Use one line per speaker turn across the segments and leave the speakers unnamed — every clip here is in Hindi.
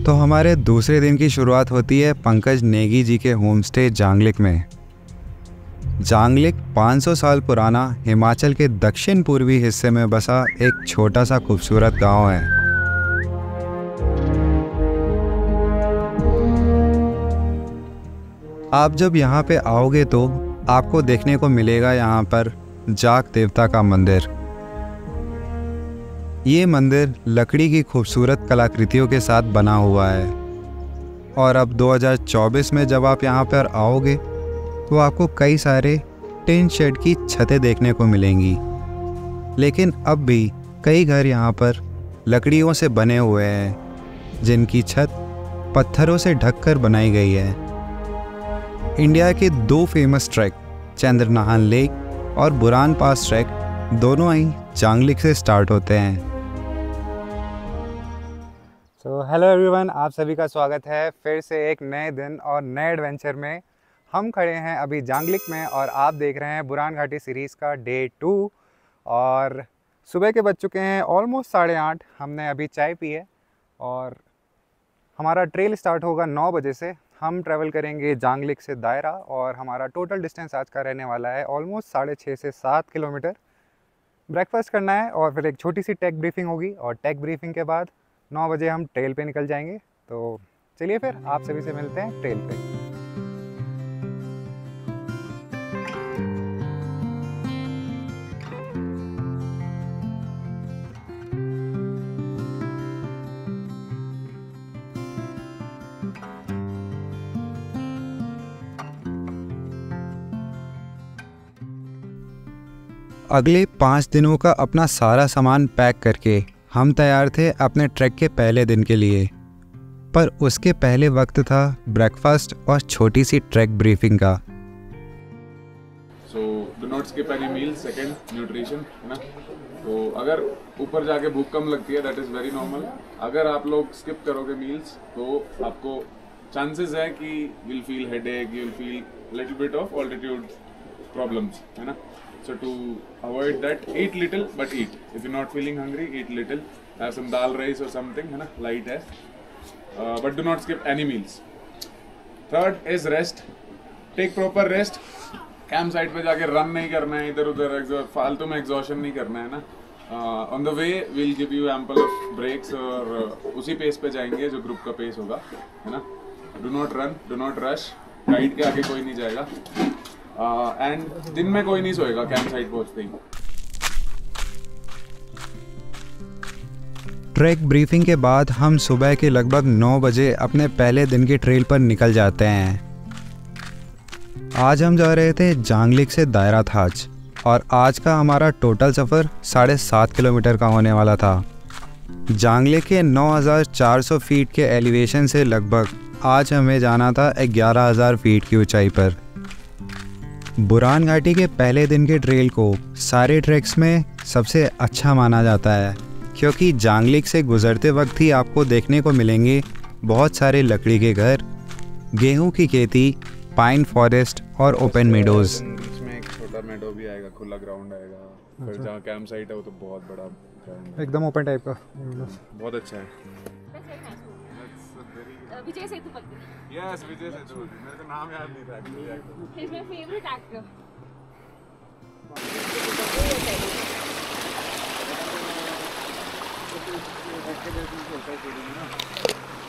तो हमारे दूसरे दिन की शुरुआत होती है पंकज नेगी जी के होमस्टे जांगलिक में। जांगलिक 500 साल पुराना हिमाचल के दक्षिण पूर्वी हिस्से में बसा एक छोटा सा खूबसूरत गांव है। आप जब यहाँ पे आओगे तो आपको देखने को मिलेगा यहाँ पर जाग देवता का मंदिर। ये मंदिर लकड़ी की खूबसूरत कलाकृतियों के साथ बना हुआ है और अब 2024 में जब आप यहाँ पर आओगे तो आपको कई सारे टिन शेड की छतें देखने को मिलेंगी, लेकिन अब भी कई घर यहाँ पर लकड़ियों से बने हुए हैं जिनकी छत पत्थरों से ढककर बनाई गई है। इंडिया के दो फेमस ट्रैक चंद्रनाहन लेक और बुरान पास ट्रैक दोनों ही जांगलिक से स्टार्ट होते हैं। तो हेलो एवरीवन, आप सभी का स्वागत है फिर से एक नए दिन और नए एडवेंचर में। हम खड़े हैं अभी जांगलिक में और आप देख रहे हैं बुरान घाटी सीरीज़ का डे 2 और सुबह के बज चुके हैं ऑलमोस्ट 8:30। हमने अभी चाय पी है और हमारा ट्रेल स्टार्ट होगा 9 बजे से। हम ट्रैवल करेंगे जांगलिक से दायरा और हमारा टोटल डिस्टेंस आज का रहने वाला है ऑलमोस्ट 6.5 से 7 किलोमीटर। ब्रेकफास्ट करना है और फिर एक छोटी सी टेक ब्रीफिंग होगी और टेक ब्रीफिंग के बाद 9 बजे हम ट्रेल पे निकल जाएंगे। तो चलिए फिर आप सभी से मिलते हैं ट्रेल पे। अगले 5 दिनों का अपना सारा सामान पैक करके हम तैयार थे अपने ट्रैक के पहले दिन के लिए, पर उसके पहले वक्त था ब्रेकफास्ट और छोटी सी ट्रैक ब्रीफिंग का।
So do not skip any meal. Second, nutrition है ना। तो अगर ऊपर जाके भूख कम लगती है दैट इज़ वेरी नॉर्मल। अगर आप लोग स्किप करोगे मील्स तो आपको चांसेस है कि will feel headache, you will feel little bit of altitude problems, है ना। So to avoid that, eat little but eat. If you're not feeling hungry, eat little. Have some dal rice or something, है ना, light है. But do not skip any meals. Third is rest. Take proper rest. Camp site पे जाके run नहीं करना है इधर उधर, फालतू में exhaustion नहीं करना है ना. On the way we'll give you ample of breaks और उसी pace पे जाएंगे जो group का pace होगा, है ना. Do not run, do not rush. Guide के आगे कोई नहीं जाएगा. एंड दिन में कोई नहीं सोएगा कैंप साइट पहुंचते ही।
ट्रैक ब्रीफिंग के बाद हम सुबह के लगभग 9 बजे अपने पहले दिन के ट्रेल पर निकल जाते हैं। आज हम जा रहे थे जांगलिक से दायरा थाच और आज का हमारा टोटल सफ़र 7.5 किलोमीटर का होने वाला था। जांगलिक के 9,400 फीट के एलिवेशन से लगभग आज हमें जाना था 11,000 फीट की ऊंचाई पर। बुरान घाटी के पहले दिन के ट्रेल को सारे ट्रैक्स में सबसे अच्छा माना जाता है क्योंकि जांगलिक से गुजरते वक्त ही आपको देखने को मिलेंगे बहुत सारे लकड़ी के घर, गेहूं की खेती, पाइन फॉरेस्ट और ओपन मेडोज।
बीच में एक छोटा मेडो भी आएगा, खुला ग्राउंड आएगा। फिर जहाँ कैंप साइट है वो तो बहुत बड़ा ग्राउंड है, एकदम ओपन टाइप का, बहुत अच्छा है।
विजय सेतुपति।
यस, विजय सेतुपति। मेरे को नाम याद नहीं था actually.
He is my favourite actor.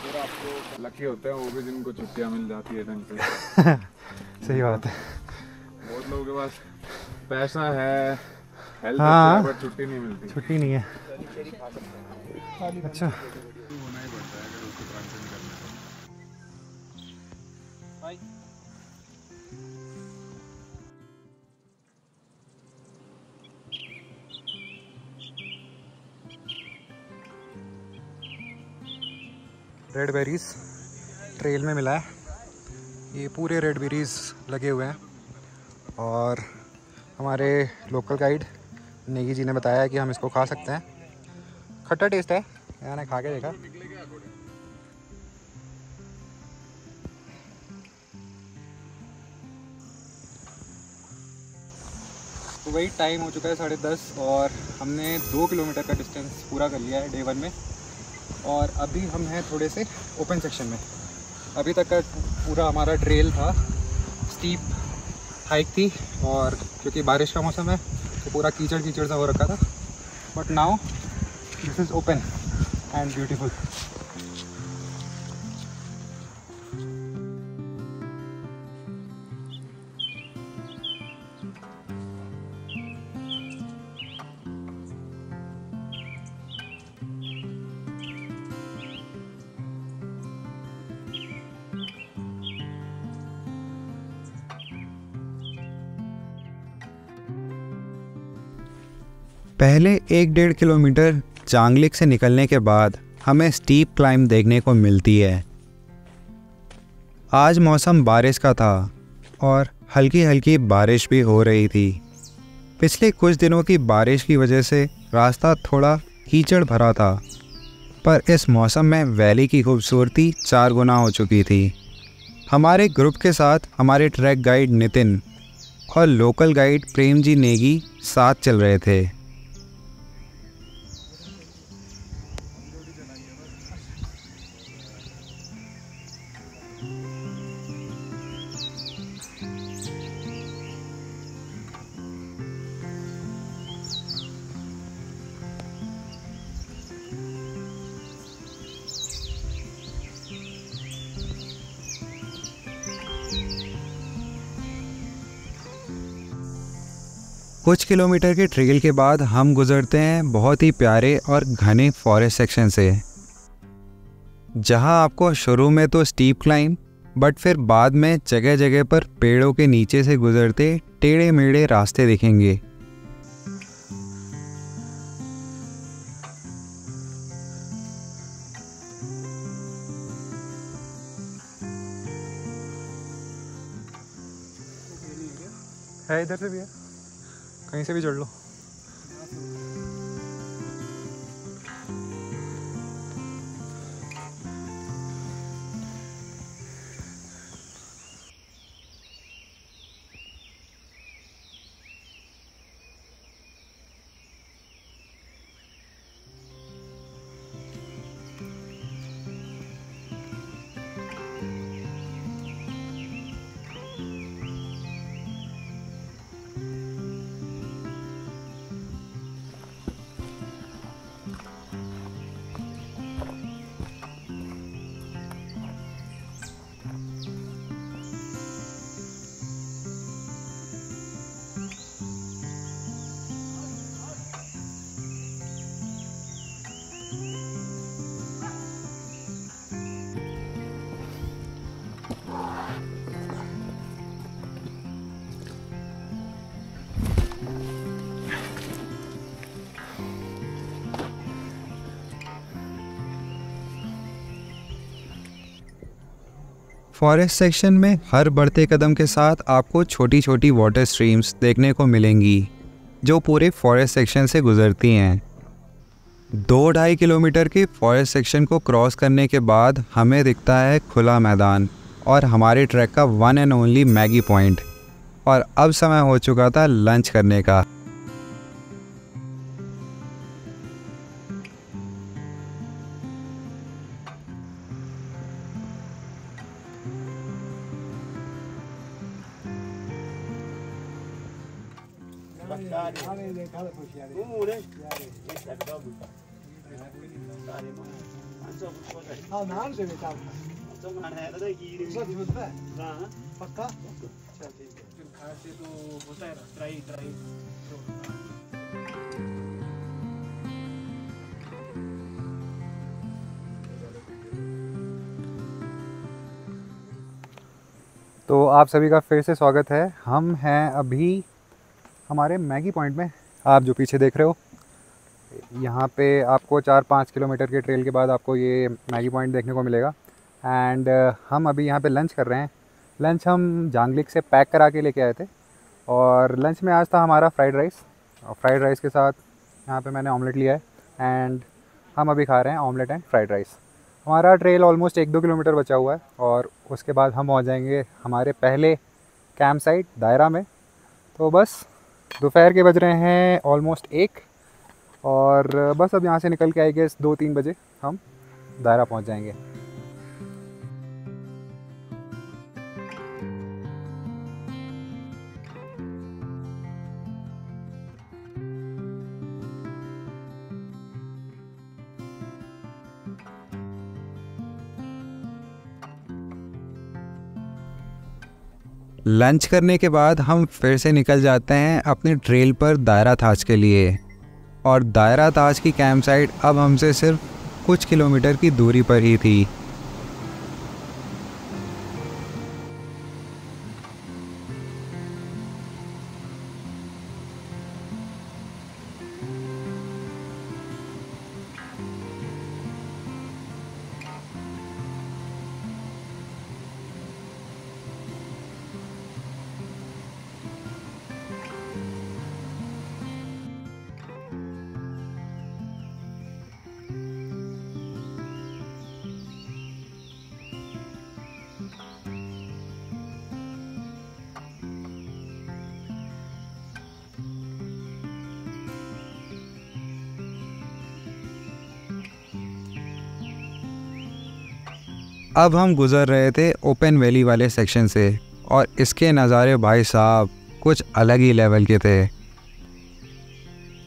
फिर आपको लकी होते हैं वो भी जिनको छुट्टियां मिल जाती है ढंग से।
सही बात है।
बहुत लोगों के पास पैसा है, हेल्थ
हाँ,
है, बट छुट्टी नहीं मिलती।
छुट्टी नहीं है। अच्छा,
होना ही पड़ता है अगर उसको ट्रांसफर करना है।
रेड बेरीज ट्रेल में मिला है। ये पूरे रेड बेरीज लगे हुए हैं और हमारे लोकल गाइड नेगी जी ने बताया कि हम इसको खा सकते हैं। खट्टा टेस्ट है, मैंने खा के देखा। तो वही टाइम हो चुका है 10:30 और हमने 2 किलोमीटर का डिस्टेंस पूरा कर लिया है डे 1 में। और अभी हम हैं थोड़े से ओपन सेक्शन में। अभी तक का पूरा हमारा ट्रेल था स्टीप हाइक थी, और क्योंकि बारिश का मौसम है तो पूरा कीचड़ कीचड़ सा हो रखा था, but now this is open and beautiful. पहले 1-1.5 किलोमीटर जांगलिक से निकलने के बाद हमें स्टीप क्लाइंब देखने को मिलती है। आज मौसम बारिश का था और हल्की हल्की बारिश भी हो रही थी। पिछले कुछ दिनों की बारिश की वजह से रास्ता थोड़ा कीचड़ भरा था, पर इस मौसम में वैली की खूबसूरती 4 गुना हो चुकी थी। हमारे ग्रुप के साथ हमारे ट्रैक गाइड नितिन और लोकल गाइड प्रेम जी नेगी साथ चल रहे थे। कुछ किलोमीटर के ट्रेल के बाद हम गुजरते हैं बहुत ही प्यारे और घने फॉरेस्ट सेक्शन से, जहां आपको शुरू में तो स्टीप क्लाइंब, बट फिर बाद में जगह जगह पर पेड़ों के नीचे से गुजरते टेढ़े मेढ़े रास्ते दिखेंगे। है इधर से भी है, कहीं से भी चढ़ लो। फॉरेस्ट सेक्शन में हर बढ़ते कदम के साथ आपको छोटी छोटी वाटर स्ट्रीम्स देखने को मिलेंगी, जो पूरे फॉरेस्ट सेक्शन से गुजरती हैं। 2-2.5 किलोमीटर के फॉरेस्ट सेक्शन को क्रॉस करने के बाद हमें दिखता है खुला मैदान और हमारे ट्रैक का one and only Maggi point. और अब समय हो चुका था लंच करने का। तो आप सभी का फिर से स्वागत है। हम हैं अभी हमारे मैगी पॉइंट में। आप जो पीछे देख रहे हो, यहाँ पे आपको 4-5 किलोमीटर के ट्रेल के बाद आपको ये मैगी पॉइंट देखने को मिलेगा। एंड हम अभी यहाँ पे लंच कर रहे हैं। लंच हम जांगलिक से पैक करा के लेके आए थे, और लंच में आज था हमारा फ्राइड राइस। और फ्राइड राइस के साथ यहाँ पे मैंने ऑमलेट लिया है, एंड हम अभी खा रहे हैं ऑमलेट एंड फ्राइड राइस। हमारा ट्रेल ऑलमोस्ट 1-2 किलोमीटर बचा हुआ है, और उसके बाद हम पहुँच जाएंगे हमारे पहले कैंप साइट दायरा में। तो बस दोपहर के बज रहे हैं ऑलमोस्ट 1, और बस अब यहाँ से निकल के आई गेस 2-3 बजे हम दायरा पहुंच जाएंगे। लंच करने के बाद हम फिर से निकल जाते हैं अपने ट्रेल पर दायरा ताज के लिए। और दायरा ताज की कैंप साइट अब हमसे सिर्फ कुछ किलोमीटर की दूरी पर ही थी। अब हम गुज़र रहे थे ओपन वैली वाले सेक्शन से और इसके नज़ारे भाई साहब कुछ अलग ही लेवल के थे।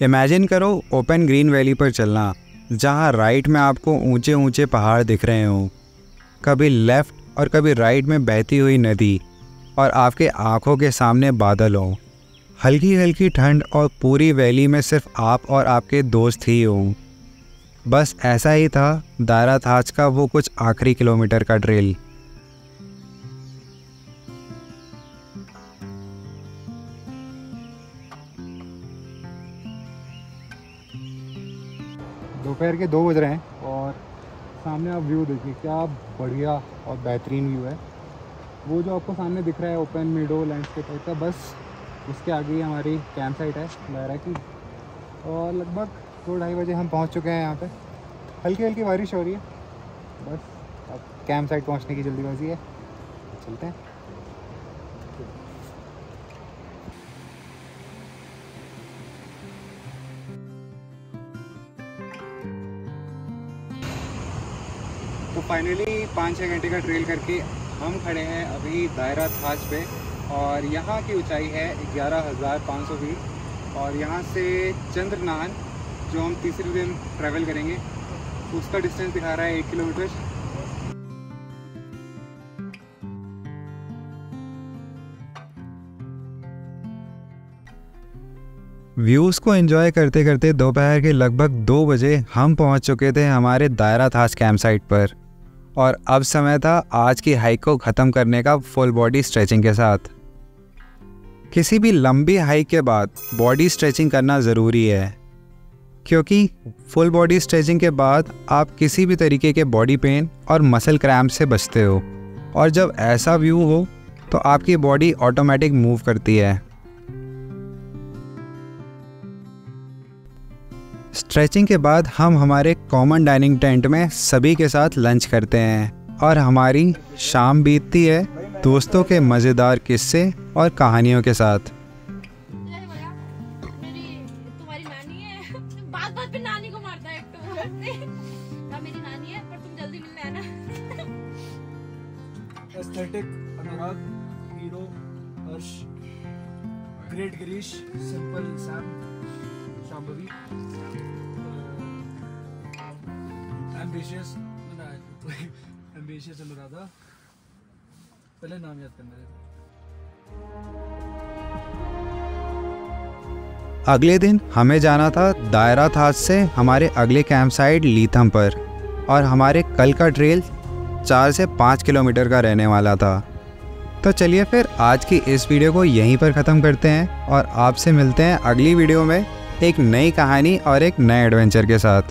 इमेजिन करो ओपन ग्रीन वैली पर चलना, जहाँ राइट में आपको ऊंचे ऊंचे पहाड़ दिख रहे हों, कभी लेफ़्ट और कभी राइट में बहती हुई नदी, और आपके आँखों के सामने बादल हों, हल्की हल्की ठंड, और पूरी वैली में सिर्फ आप और आपके दोस्त ही हों। बस ऐसा ही था दायरा ताज का वो कुछ आखिरी किलोमीटर का ट्रेल। दोपहर के 2 बज रहे हैं और सामने आप व्यू देखिए, क्या बढ़िया और बेहतरीन व्यू है। वो जो आपको सामने दिख रहा है ओपन मीडो लैंडस्केप टाइप का, बस उसके आगे ही हमारी कैंप साइट है दायरा की। और लगभग 2-2:30 बजे हम पहुंच चुके हैं यहाँ पे। हल्की हल्की बारिश हो रही है, बस अब कैंप साइट पहुंचने की जल्दीबाजी है, चलते हैं। तो फाइनली 5-6 घंटे का ट्रेल करके हम खड़े हैं अभी दायरा ताज पे, और यहाँ की ऊंचाई है 11,500 फीट। और यहाँ से चंद्रनान जो हम तीसरे दिन ट्रैवल करेंगे, उसका डिस्टेंस दिखा रहा है 1 किलोमीटर। व्यूज़ को एंजॉय करते करते दोपहर के लगभग 2 बजे हम पहुंच चुके थे हमारे दायरा ताज कैंप साइट पर। और अब समय था आज की हाइक को ख़त्म करने का फुल बॉडी स्ट्रेचिंग के साथ। किसी भी लंबी हाइक के बाद बॉडी स्ट्रेचिंग करना ज़रूरी है, क्योंकि फुल बॉडी स्ट्रेचिंग के बाद आप किसी भी तरीके के बॉडी पेन और मसल क्रैम्प से बचते हो। और जब ऐसा व्यू हो तो आपकी बॉडी ऑटोमेटिक मूव करती है। स्ट्रेचिंग के बाद हम हमारे कॉमन डाइनिंग टेंट में सभी के साथ लंच करते हैं और हमारी शाम बीतती है दोस्तों के मज़ेदार किस्से और कहानियों के साथ।
Aesthetic Anurag, hero Harsh, great Girish, simple Sam, Shambhavi, ambitious Anuradha. पहले नाम याद करना है।
अगले दिन हमें जाना था दायरा ताज से हमारे अगले कैंप साइट लीथम पर, और हमारे कल का ट्रेल 4 से 5 किलोमीटर का रहने वाला था। तो चलिए फिर आज की इस वीडियो को यहीं पर ख़त्म करते हैं और आपसे मिलते हैं अगली वीडियो में एक नई कहानी और एक नए एडवेंचर के साथ।